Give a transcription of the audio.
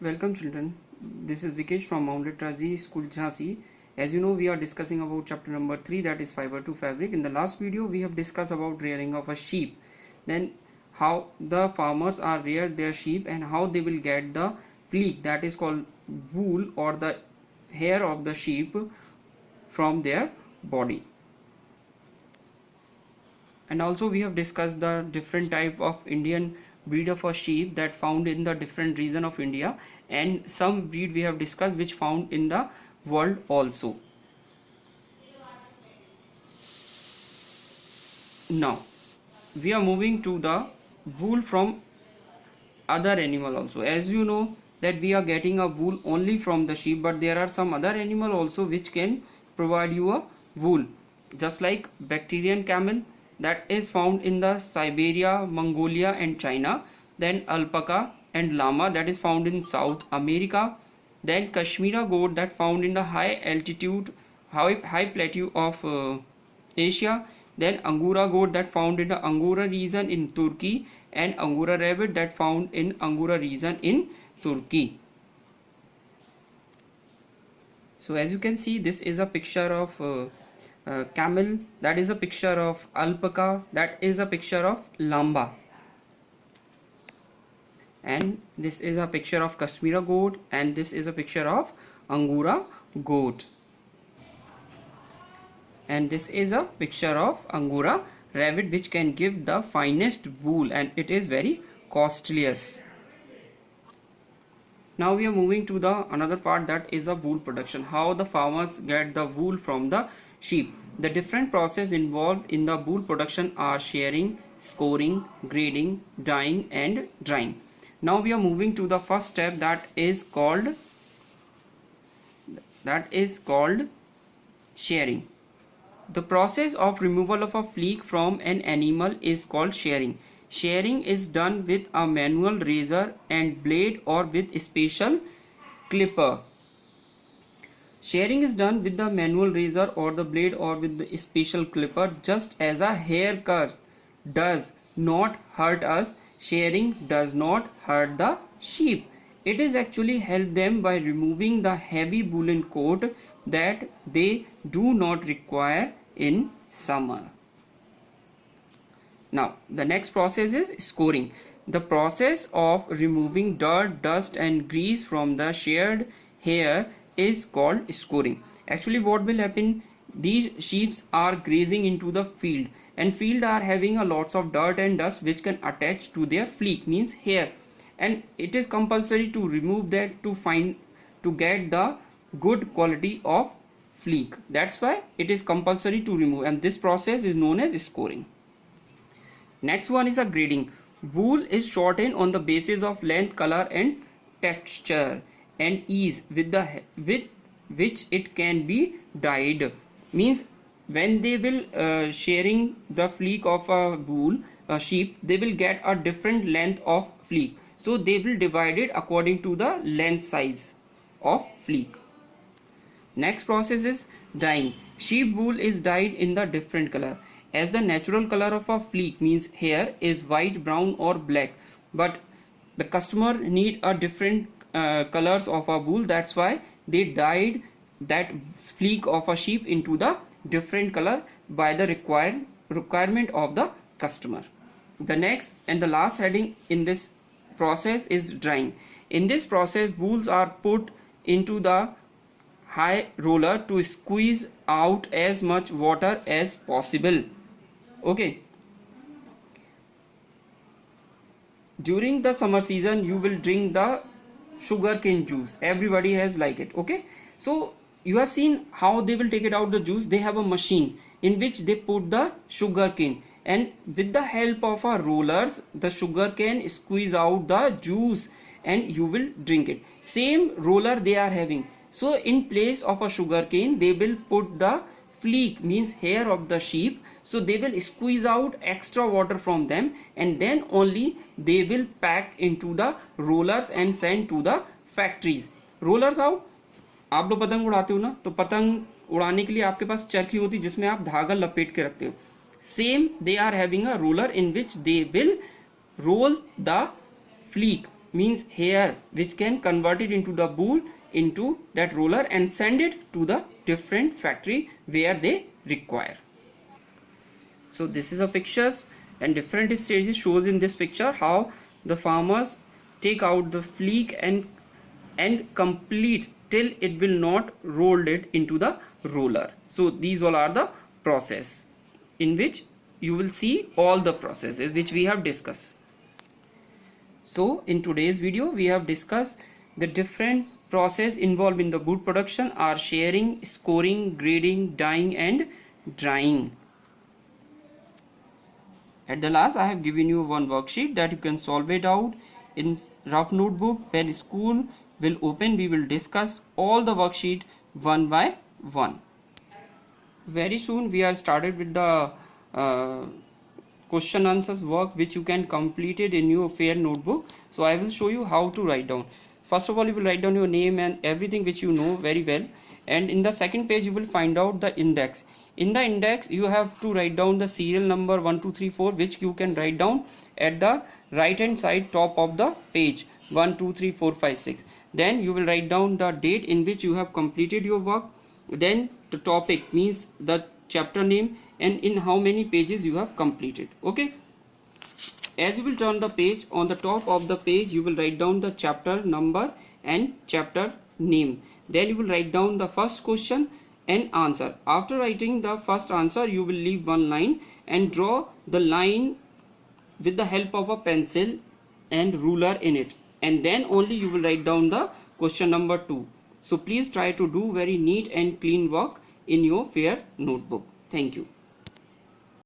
Welcome children, this is Vikesh from Mount Literacy School Jhansi. As you know, we are discussing about chapter number 3, that is fiber to fabric. In the last video we have discussed about rearing of a sheep, then how the farmers are rear their sheep and how they will get the fleece, that is called wool or the hair of the sheep, from their body. And also we have discussed the different type of Indian breed of a sheep that found in the different region of India, and some breed we have discussed which found in the world also. Now we are moving to the wool from other animal also. As you know that we are getting a wool only from the sheep, but there are some other animal also which can provide you a wool, just like Bactrian camel that is found in the Siberia, Mongolia and China, then alpaca and llama that is found in South America, then Kashmira goat that found in the high altitude, high plateau of Asia, then Angora goat that found in the Angora region in Turkey, and Angora rabbit that found in Angora region in Turkey. So as you can see, this is a picture of camel, that is a picture of alpaca, that is a picture of llama, and this is a picture of Kashmira goat, and this is a picture of Angora goat, and this is a picture of Angora rabbit which can give the finest wool, and it is very costliest. Now we are moving to the another part, that is a wool production, how the farmers get the wool from the sheep. The different process involved in the wool production are shearing, scoring, grading, dyeing and drying. Now we are moving to the first step, that is called shearing. The process of removal of a flake from an animal is called shearing. Shearing is done with a manual razor and blade or with a special clipper. Shearing is done with the manual razor or the blade or with the special clipper. Just as a haircut does not hurt us, shearing does not hurt the sheep. It is actually help them by removing the heavy woolen coat that they do not require in summer. Now the next process is scoring. The process of removing dirt, dust and grease from the sheared hair is called scoring. Actually what will happen, these sheep are grazing into the field, and field are having a lots of dirt and dust which can attach to their fleece, means hair, and it is compulsory to remove that to get the good quality of fleece. That's why it is compulsory to remove, and this process is known as scoring. Next one is a grading. Wool is shortened on the basis of length, color and texture and ease with which it can be dyed. Means when they will shearing the fleece of a sheep, they will get a different length of fleece, so they will divide it according to the length size of fleece. Next process is dyeing. Sheep wool is dyed in the different color. As the natural color of a fleece, means hair, is white, brown or black, but the customer need a different colors of a wool, that's why they dyed that fleece of a sheep into the different color by the requirement of the customer. The next and the last heading in this process is drying. In this process, wools are put into the high roller to squeeze out as much water as possible. Okay, during the summer season you will drink the sugarcane juice, everybody has like it. Okay, so you have seen how they will take it out the juice. They have a machine in which they put the sugarcane, and with the help of our rollers the sugarcane squeeze out the juice and you will drink it. Same roller they are having, so in place of a sugarcane they will put the fleece, means hair of the sheep, so they will squeeze out extra water from them, and then only they will pack into the rollers and send to the factories. Rollers how, आप लोग पतंग उड़ाते हो ना, तो पतंग उड़ाने के लिए आपके पास चरखी होती है जिसमें आप धागा लपेट के रखते हो. Same they are having a roller in which they will roll the fleece means hair which can convert it into the wool into that roller and send it to the different factory where they require. So this is a pictures and different stages shows in this picture how the farmers take out the fleek and complete till it will not roll it into the roller. So these all are the process in which you will see all the processes which we have discussed. So in today's video we have discussed the different process involved in the wood production are shearing, scoring, grading, dyeing and drying. At the last I have given you one worksheet that you can solve it out in rough notebook. When school will open we will discuss all the worksheet one by one. Very soon we are started with the question answers work which you can complete it in your fair notebook. So I will show you how to write down. First of all you will write down your name and everything which you know very well, and in the second page you will find out the index. In the index you have to write down the serial number 1 2 3 4 which you can write down at the right hand side top of the page 1 2 3 4 5 6. Then you will write down the date in which you have completed your work, then the topic means the chapter name and in how many pages you have completed. Okay, as you will turn the page, on the top of the page you will write down the chapter number and chapter name. Then you will write down the first question and answer. After writing the first answer you will leave one line and draw the line with the help of a pencil and ruler in it, and then only you will write down the question number 2. So please try to do very neat and clean work in your fair notebook. Thank you.